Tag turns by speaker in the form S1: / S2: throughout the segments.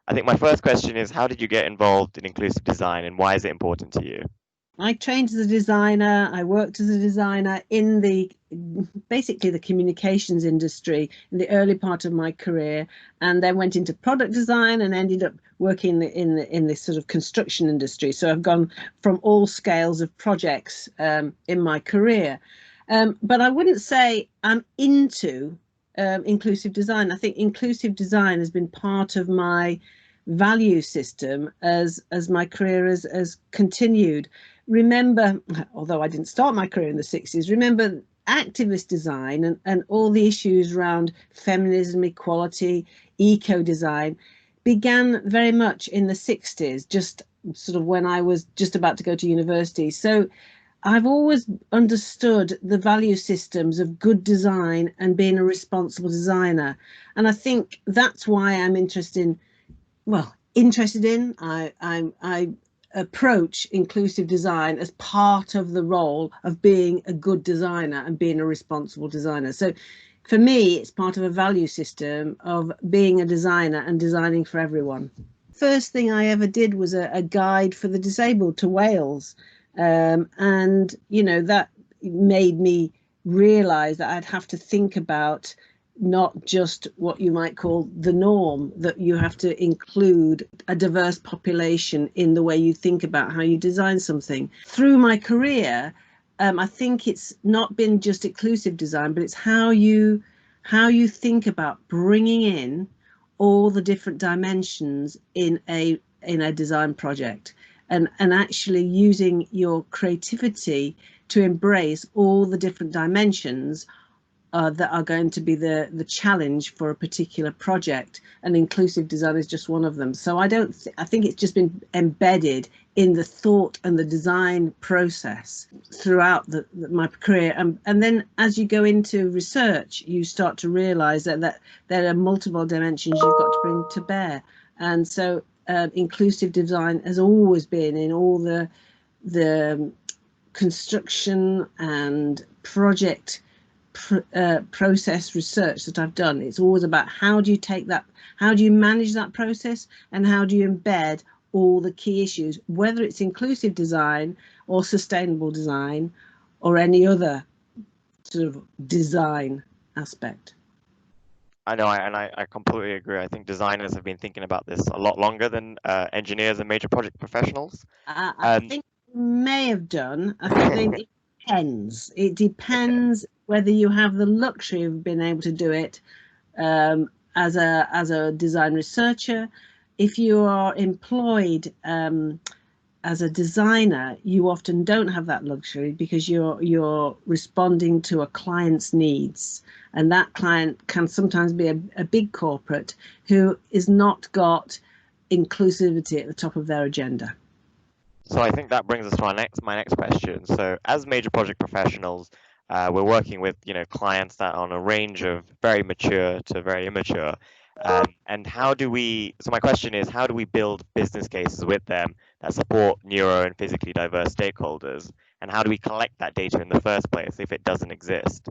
S1: I think my first question is, how did you get involved in inclusive design and why is it important to you?
S2: I trained as a designer. I worked as a designer in the basically the communications industry in the early part of my career, and then went into product design and ended up working in this sort of construction industry. So I've gone from all scales of projects in my career. But I wouldn't say I'm into inclusive design. I think inclusive design has been part of my value system as my career has continued. Remember, although I didn't start my career in the 60s, remember activist design and all the issues around feminism, equality, eco design began very much in the 60s, just sort of when I was just about to go to university. So I've always understood the value systems of good design and being a responsible designer. And I think that's why I'm interested in. I approach inclusive design as part of the role of being a good designer and being a responsible designer. So for me, it's part of a value system of being a designer and designing for everyone. First thing I ever did was a guide for the disabled to Wales. And, that made me realize that I'd have to think about not just what you might call the norm, that you have to include a diverse population in the way you think about how you design something. Through my career, I think it's not been just inclusive design, but it's how you think about bringing in all the different dimensions in a design project, and actually using your creativity to embrace all the different dimensions that are going to be the challenge for a particular project, and inclusive design is just one of them. So I think it's just been embedded in the thought and the design process throughout my career. And then as you go into research, you start to realize that there are multiple dimensions you've got to bring to bear. And so inclusive design has always been in all the construction and project process research that I've done. It's always about how do you manage that process, and how do you embed all the key issues, whether it's inclusive design or sustainable design or any other sort of design aspect.
S1: I know, I completely agree. I think designers have been thinking about this a lot longer than engineers and major project professionals.
S2: I
S1: Um,
S2: think may have done. I think it depends. It
S1: okay.
S2: depends whether you have the luxury of being able to do it as a design researcher. If you are employed as a designer, you often don't have that luxury because you're responding to a client's needs, and that client can sometimes be a big corporate who is not got inclusivity at the top of their agenda.
S1: So I think that brings us to my next question. So as major project professionals, we're working with clients that are on a range of very mature to very immature. And how do we? So my question is, how do we build business cases with them that support neuro and physically diverse stakeholders? And how do we collect that data in the first place if it doesn't exist?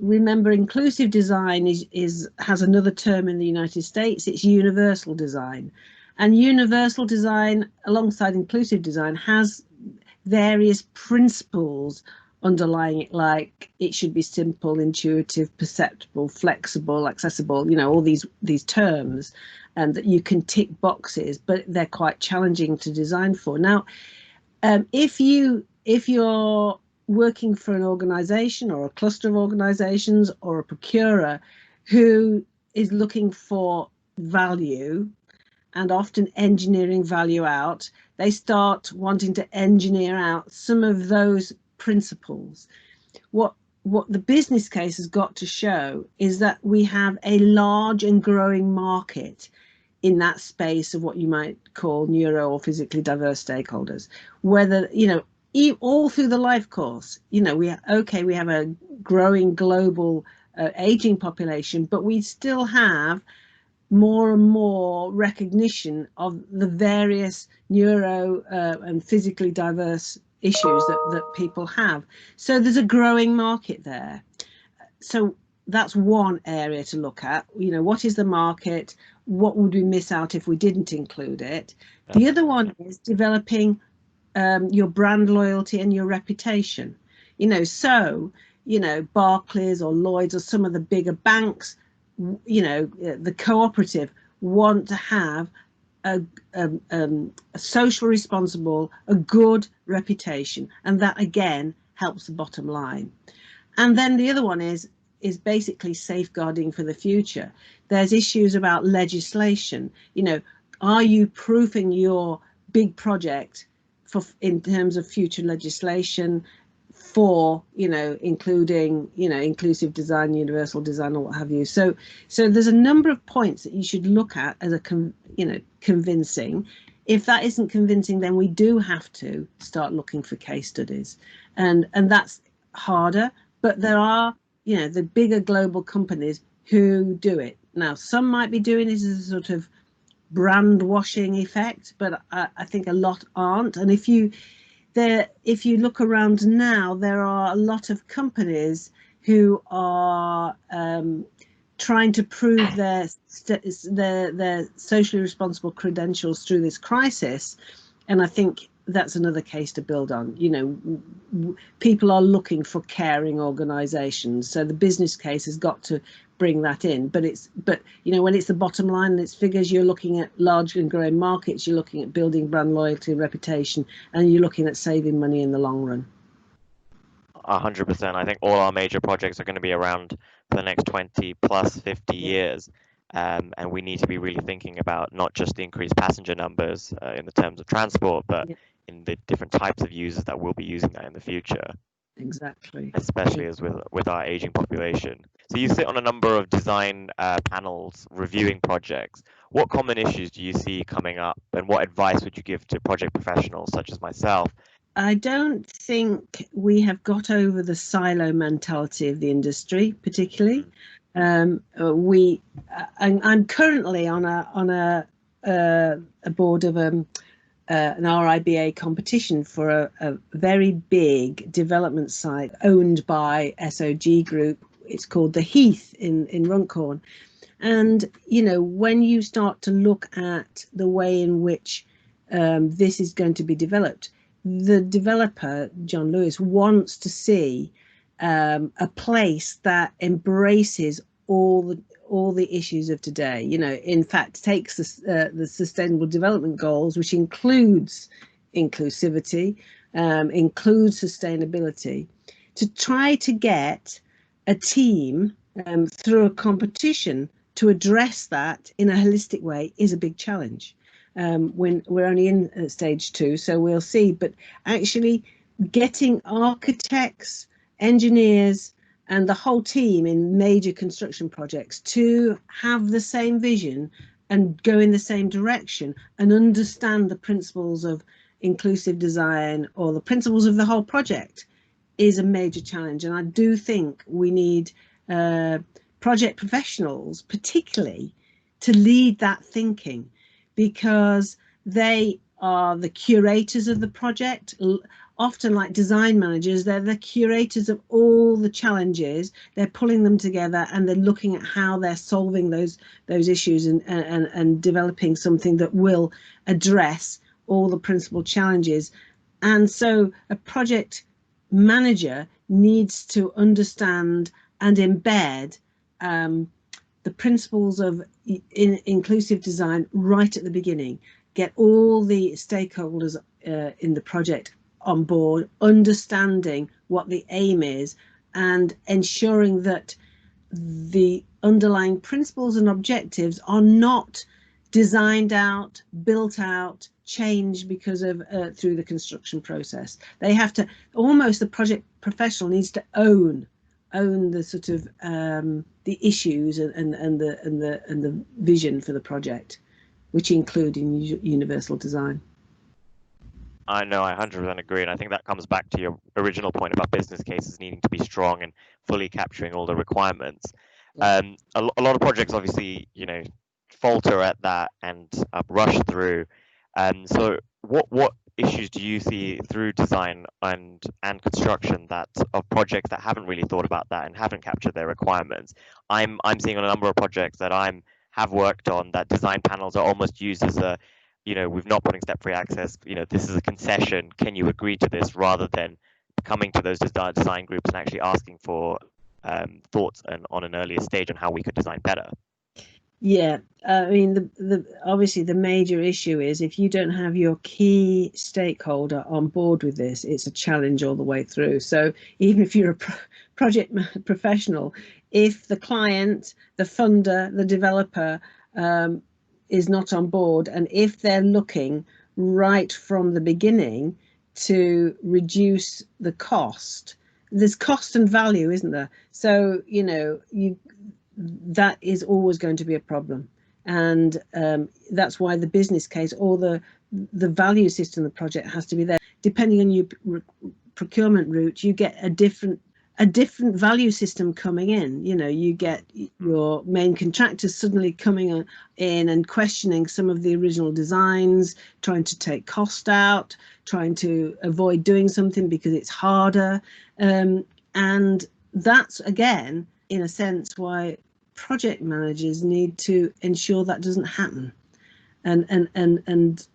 S2: Remember, inclusive design has another term in the United States. It's universal design, and universal design alongside inclusive design has various principles underlying it, like it should be simple, intuitive, perceptible, flexible, accessible, all these terms, and that you can tick boxes, but they're quite challenging to design for. Now, if you're working for an organization or a cluster of organizations or a procurer who is looking for value and often engineering value out, they start wanting to engineer out some of those principles. What the business case has got to show is that we have a large and growing market in that space of what you might call neuro or physically diverse stakeholders, whether all through the life course, we have a growing global aging population, but we still have more and more recognition of the various neuro and physically diverse issues that people have. So there's a growing market there. So that's one area to look at. What is the market? what would we miss out if we didn't include it? The other one is developing your brand loyalty and your reputation. So Barclays or Lloyds or some of the bigger banks, the cooperative want to have a social responsible, a good reputation, and that again helps the bottom line. And then the other one is basically safeguarding for the future. There's issues about legislation. Are you proofing your big project in terms of future legislation for including inclusive design, universal design, or what have you? So there's a number of points that you should look at as convincing. If that isn't convincing, then we do have to start looking for case studies, and that's harder. But there are the bigger global companies who do it now. Some might be doing it as a sort of brand washing effect, but I think a lot aren't. And if you look around now, there are a lot of companies who are trying to prove their socially responsible credentials through this crisis, and I think that's another case to build on. People are looking for caring organisations, so the business case has got to bring that in. But when it's the bottom line and it's figures, you're looking at large and growing markets, you're looking at building brand loyalty and reputation, and you're looking at saving money in the long run.
S1: 100%. I think all our major projects are going to be around for the next 20 plus 50 years. And we need to be really thinking about not just the increased passenger numbers in the terms of transport, but in the different types of users that will be using that in the future.
S2: Exactly.
S1: Especially as with our aging population. So you sit on a number of design panels reviewing projects. What common issues do you see coming up, and what advice would you give to project professionals such as myself?
S2: I don't think we have got over the silo mentality of the industry, particularly. I'm currently on a board of an RIBA competition for a very big development site owned by SOG Group. It's called the Heath in Runcorn. And when you start to look at the way in which this is going to be developed, the developer, John Lewis, wants to see a place that embraces all the issues of today. In fact, takes the Sustainable Development Goals, which includes inclusivity, includes sustainability, to try to get a team through a competition to address that in a holistic way is a big challenge. When we're only in stage 2, so we'll see. But actually getting architects, engineers, and the whole team in major construction projects to have the same vision and go in the same direction and understand the principles of inclusive design or the principles of the whole project is a major challenge. And I do think we need project professionals particularly to lead that thinking, because they are the curators of the project. Often, like design managers, they're the curators of all the challenges. They're pulling them together and they're looking at how they're solving those issues and developing something that will address all the principal challenges. And so a project manager needs to understand and embed the principles of inclusive design right at the beginning. Get all the stakeholders in the project on board, understanding what the aim is, and ensuring that the underlying principles and objectives are not designed out, built out, changed because of through the construction process. They have to, almost the project professional needs to own the sort of the issues and the vision for the project, which include universal design.
S1: I know, I 100% agree, and I think that comes back to your original point about business cases needing to be strong and fully capturing all the requirements.
S2: Yeah.
S1: A lot of projects obviously, falter at that and rush through. So what issues do you see through design and construction that of projects that haven't really thought about that and haven't captured their requirements? I'm seeing on a number of projects that I'm have worked on, that design panels are almost used as a, we're not putting step-free access, this is a concession, can you agree to this, rather than coming to those design groups and actually asking for thoughts and on an earlier stage on how we could design better.
S2: Yeah, I mean, the obviously the major issue is if you don't have your key stakeholder on board with this, it's a challenge all the way through. So even if you're a project professional, if the client, the funder, the developer is not on board, and if they're looking right from the beginning to reduce the cost, there's cost and value, isn't there? So, that is always going to be a problem, and that's why the business case or the value system of the project has to be there. Depending on your procurement route, you get a different value system coming in. You get your main contractors suddenly coming in and questioning some of the original designs, trying to take cost out, trying to avoid doing something because it's harder, and that's again, in a sense, why project managers need to ensure that doesn't happen, and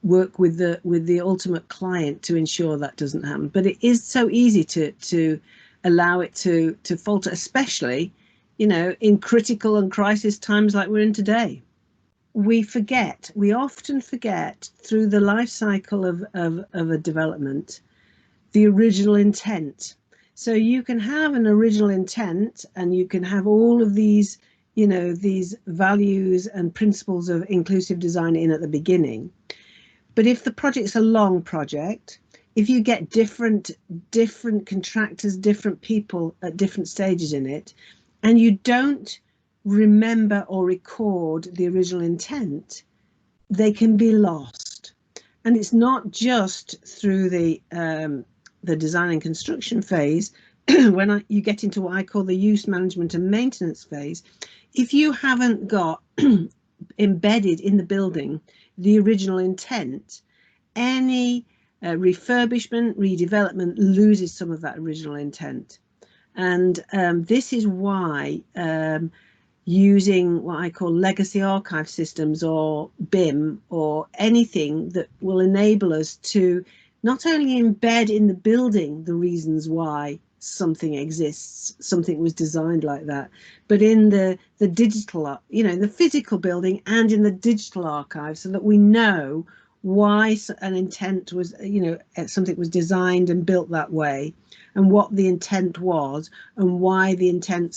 S2: work with the ultimate client to ensure that doesn't happen. But it is so easy to allow it to falter, especially in critical and crisis times like we're in today. We often forget through the life cycle of a development the original intent. So you can have an original intent and you can have all of these, these values and principles of inclusive design in at the beginning. But if the project's a long project, if you get different contractors, different people at different stages in it, and you don't remember or record the original intent, they can be lost. And it's not just through the design and construction phase. When you get into what I call the use management and maintenance phase, if you haven't got embedded in the building the original intent, any refurbishment, redevelopment loses some of that original intent. And this is why using what I call legacy archive systems or BIM or anything that will enable us to not only embed in the building the reasons why something exists, something was designed like that, but in the digital, the physical building and in the digital archive, so that we know why an intent was, something was designed and built that way, and what the intent was, and why the intent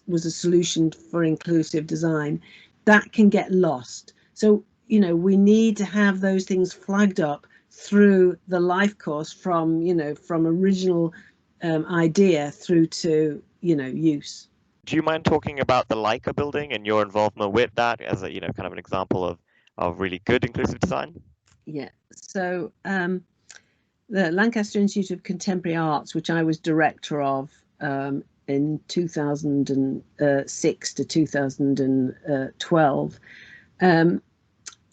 S2: was a solution for inclusive design. That can get lost. So, we need to have those things flagged up through the life course from original idea through to use.
S1: Do you mind talking about the Leica Building and your involvement with that as a kind of an example of really good inclusive design?
S2: Yeah, so the Lancaster Institute of Contemporary Arts, which I was director of in 2006 to 2012,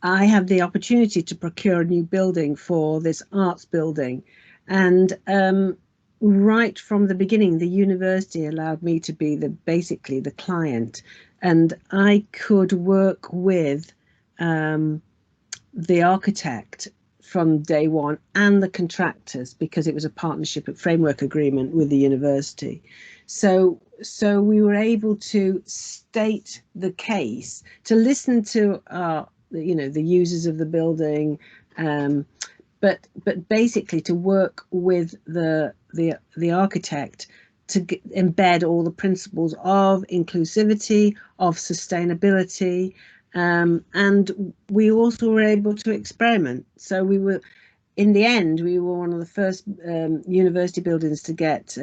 S2: I had the opportunity to procure a new building for this arts building, and right from the beginning, the university allowed me to be basically the client, and I could work with the architect from day one and the contractors, because it was a partnership, a framework agreement with the university. So we were able to state the case, to listen to the users of the building, but basically to work with the architect to embed all the principles of inclusivity, of sustainability, and we also were able to experiment. So in the end, we were one of the first university buildings to get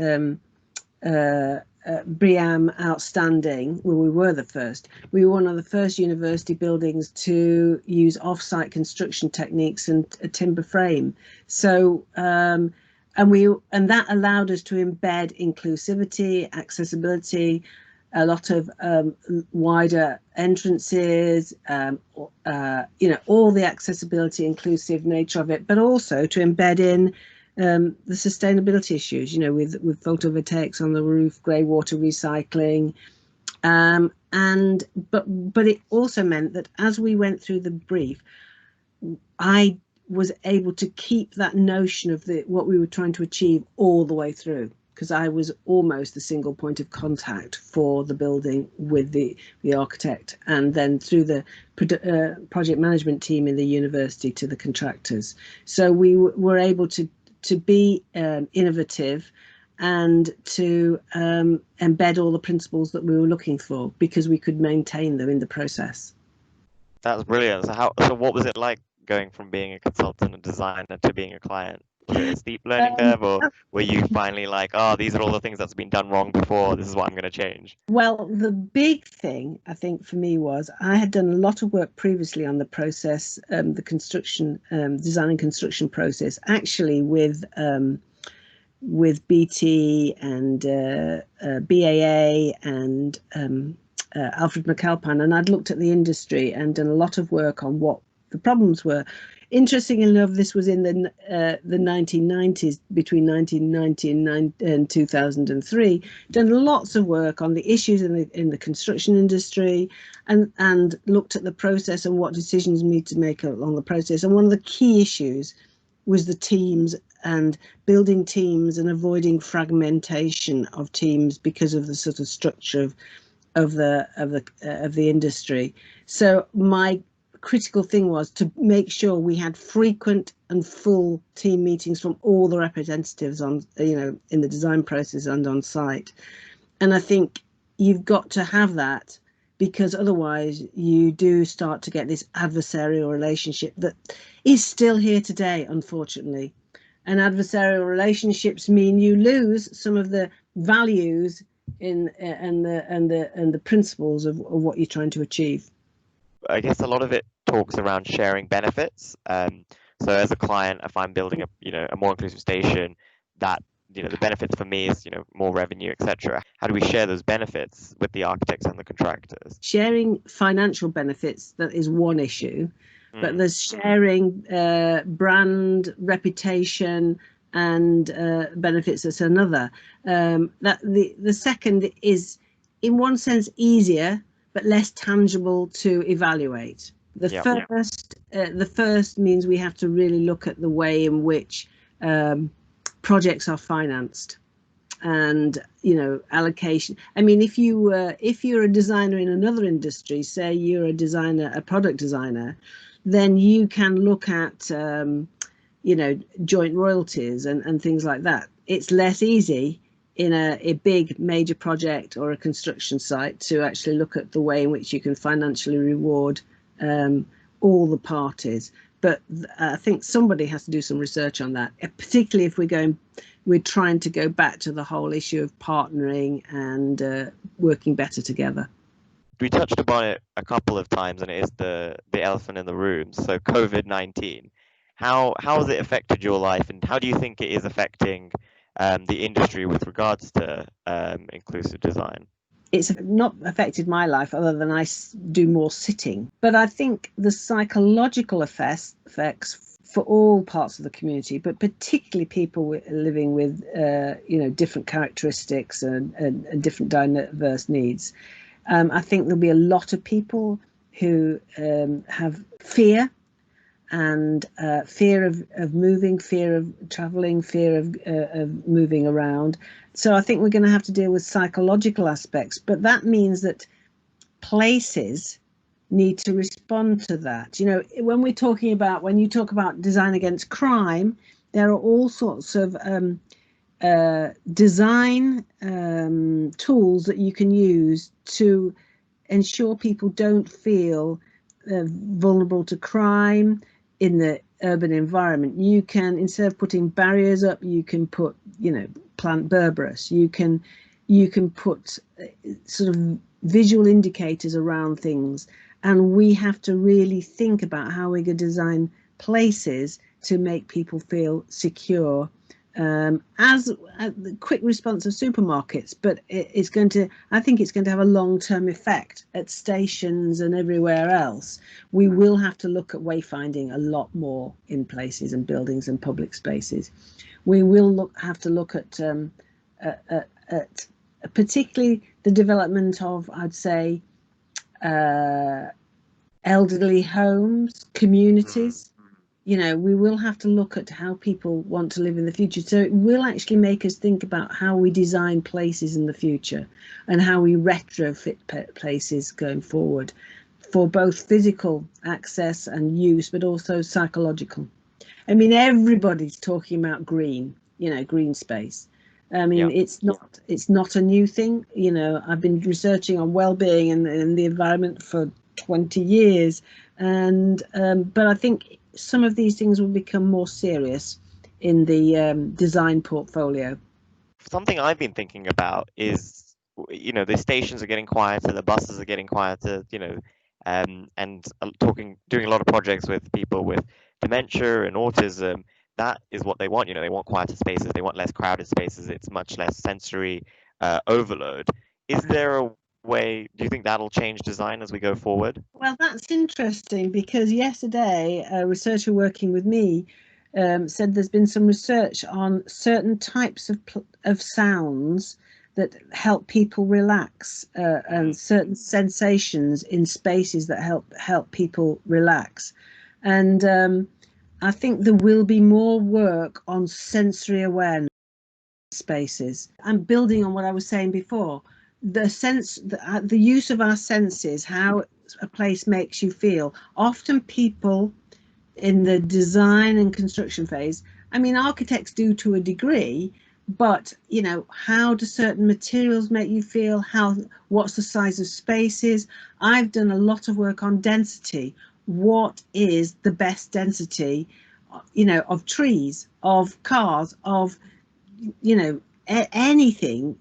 S2: BREEAM outstanding. Well, we were the first. We were one of the first university buildings to use off-site construction techniques and a timber frame. So and that allowed us to embed inclusivity, accessibility, a lot of wider entrances, all the accessibility, inclusive nature of it, but also to embed in the sustainability issues, with photovoltaics on the roof, grey water recycling, But it also meant that as we went through the brief, I was able to keep that notion of what we were trying to achieve all the way through, because I was almost the single point of contact for the building with the architect, and then through the project management team in the university to the contractors. So we were able to be innovative and to embed all the principles that we were looking for, because we could maintain them in the process.
S1: That's brilliant. So what was it like going from being a consultant and designer to being a client? Was it a steep learning curve, or were you finally like, oh, these are all the things that's been done wrong before, this is what I'm going to change?
S2: Well, the big thing I think for me was I had done a lot of work previously on the process, the construction, design and construction process, actually with BT and BAA and Alfred McAlpine, and I'd looked at the industry and done a lot of work on what the problems were. Interestingly enough, this was in the 1990s, between 1990 and 2003. Done lots of work on the issues in the construction industry, and looked at the process and what decisions we need to make along the process. And one of the key issues was the teams, and building teams and avoiding fragmentation of teams because of the sort of structure of the industry. So my critical thing was to make sure we had frequent and full team meetings from all the representatives on, in the design process and on site. And I think you've got to have that, because otherwise you do start to get this adversarial relationship that is still here today, unfortunately. And adversarial relationships mean you lose some of the values and the principles of what you're trying to achieve.
S1: I guess a lot of it talks around sharing benefits. So as a client, if I'm building a more inclusive station, that the benefits for me is more revenue, etc. How do we share those benefits with the architects and the contractors?
S2: Sharing financial benefits, that is one issue, but there's sharing brand reputation and benefits, that's another. That the second is in one sense easier but less tangible to evaluate. The first means we have to really look at the way in which projects are financed, and allocation. I mean, if you're a designer in another industry, say you're a product designer, then you can look at joint royalties and things like that. It's less easy in a big major project or a construction site to actually look at the way in which you can financially reward all the parties. But I think somebody has to do some research on that, particularly if we're trying to go back to the whole issue of partnering and working better together.
S1: We touched upon it a couple of times, and it is the elephant in the room. So COVID-19, how has it affected your life, and how do you think it is affecting the industry with regards to inclusive design?
S2: It's not affected my life other than I do more sitting. But I think the psychological effects for all parts of the community, but particularly people living with different characteristics and different diverse needs. I think there'll be a lot of people who have fear, and fear of moving, fear of traveling, fear of moving around. So I think we're going to have to deal with psychological aspects, but that means that places need to respond to that. When you talk about design against crime, there are all sorts of design tools that you can use to ensure people don't feel vulnerable to crime in the urban environment. You can, instead of putting barriers up, you can put plant Berberis. You can put sort of visual indicators around things, and we have to really think about how we're going to design places to make people feel secure, as the quick response of supermarkets. But I think it's going to have a long-term effect at stations and everywhere else. We will have to look at wayfinding a lot more in places and buildings and public spaces. We will have to look at particularly the development of, I'd say, elderly homes, communities. We will have to look at how people want to live in the future. So it will actually make us think about how we design places in the future and how we retrofit places going forward for both physical access and use, but also psychological. I mean, everybody's talking about green, green space. I mean,
S1: Yeah.
S2: it's not a new thing. I've been researching on well-being and the environment for 20 years, and but I think some of these things will become more serious in the design portfolio.
S1: Something I've been thinking about is, the stations are getting quieter, the buses are getting quieter, and doing a lot of projects with people with dementia and autism. That is what they want. They want quieter spaces, they want less crowded spaces. It's much less sensory overload. Is there a way? Do you think that'll change design as we go forward?
S2: Well, that's interesting because yesterday a researcher working with me said there's been some research on certain types of sounds that help people relax, and certain sensations in spaces that help people relax. And I think there will be more work on sensory awareness spaces. I'm building on what I was saying before. The use of our senses, how a place makes you feel. Often people in the design and construction phase, I mean, architects do to a degree, but how do certain materials make you feel? What's the size of spaces? I've done a lot of work on density. What is the best density, of trees, of cars, of anything.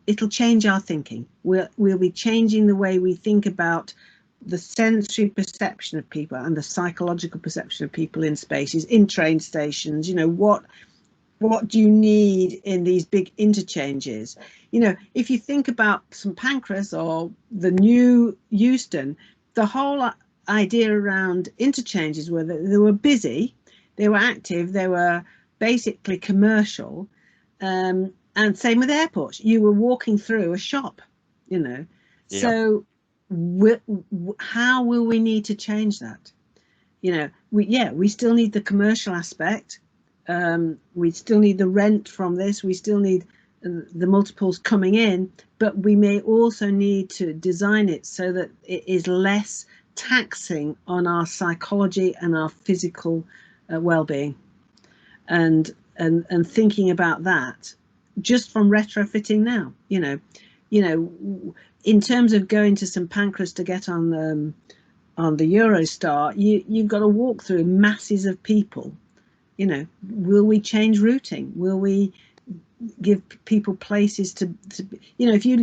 S2: It'll change our thinking. We'll be changing the way we think about the sensory perception of people and the psychological perception of people in spaces, in train stations. What do you need in these big interchanges? If you think about St Pancras or the new Euston, the whole idea around interchanges were that they were busy, they were active, they were basically commercial, and same with airports. You were walking through a shop,
S1: Yeah.
S2: So how will we need to change that? We still need the commercial aspect. We still need the rent from this. We still need the multiples coming in, but we may also need to design it so that it is less taxing on our psychology and our physical well-being. And thinking about that just from retrofitting now, in terms of going to St Pancras to get on the Eurostar, you've got to walk through masses of people. Will we change routing? Will we give people places to if you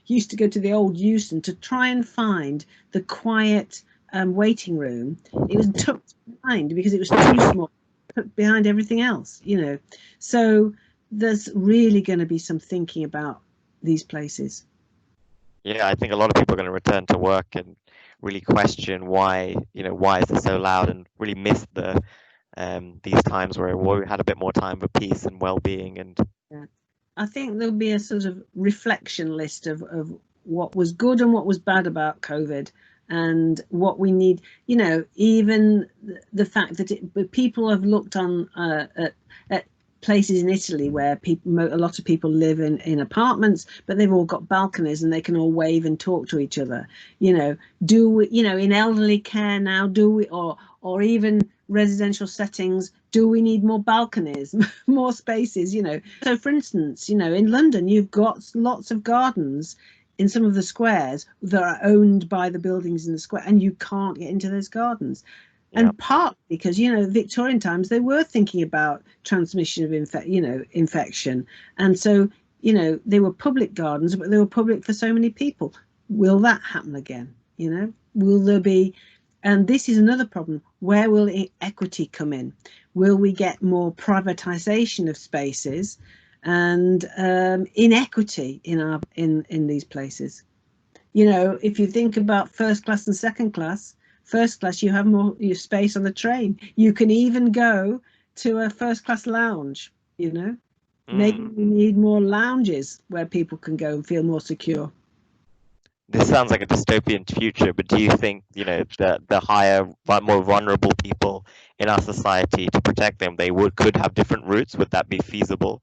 S2: used to go to the old Euston to try and find the quiet waiting room, it was tucked behind because it was too small, behind everything else. So there's really going to be some thinking about these places.
S1: Yeah, I think a lot of people are going to return to work and really question why is this so loud, and really miss these times where we had a bit more time for peace and well-being. And
S2: Yeah. I think there'll be a sort of reflection list of what was good and what was bad about COVID, and what we need. Even the fact that people have looked on at places in Italy where a lot of people live in apartments, but they've all got balconies and they can all wave and talk to each other. Do we, in elderly care now, do we, or even residential settings, do we need more balconies, more spaces? So for instance, in London, you've got lots of gardens in some of the squares that are owned by the buildings in the square, and you can't get into those gardens. And partly because Victorian times they were thinking about transmission of infection, and so they were public gardens, but they were public for so many people. Will that happen again? Will there be? And this is another problem. Where will equity come in? Will we get more privatization of spaces and inequity in these places? If you think about first class and second class, first class, you have more space on the train. You can even go to a first class lounge. Maybe
S1: Mm.
S2: we need more lounges where people can go and feel more secure.
S1: This sounds like a dystopian future, but do you think, the higher, more vulnerable people in our society, to protect them, could have different routes? Would that be feasible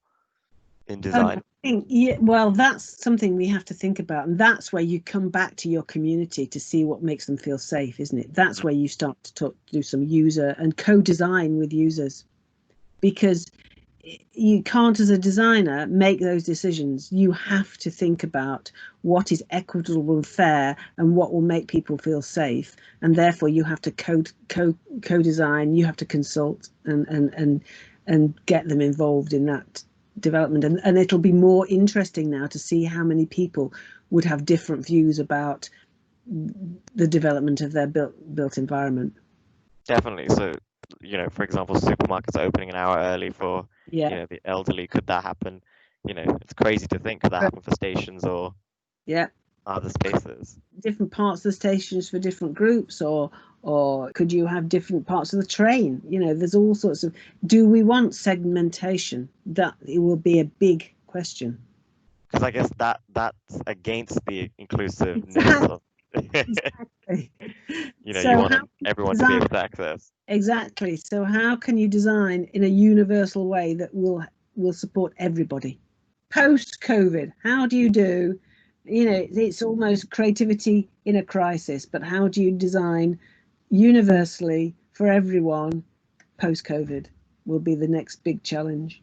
S1: in design?
S2: I think, yeah, well, that's something we have to think about, and that's where you come back to your community to see what makes them feel safe, isn't it? That's where you start to do some user and co-design with users, because you can't, as a designer, make those decisions. You have to think about what is equitable and fair and what will make people feel safe, and therefore you have to co-design. You have to consult and get them involved in that development, and it'll be more interesting now to see how many people would have different views about the development of their built environment.
S1: Definitely. So, for example, supermarkets are opening an hour early for,
S2: Yeah.
S1: the elderly. Could that happen? It's crazy to think, could that happen for stations or
S2: Yeah.
S1: other spaces?
S2: Different parts of the stations for different groups, or could you have different parts of the train? There's all sorts of, do we want segmentation? That it will be a big question.
S1: Because I guess that's against the inclusiveness
S2: Exactly.
S1: of
S2: Exactly.
S1: you
S2: So
S1: want
S2: how
S1: everyone to be
S2: design,
S1: able to access.
S2: exactly, so how can you design in a universal way that will support everybody post COVID? How do you do, it's almost creativity in a crisis, but how do you design universally for everyone post COVID will be the next big challenge.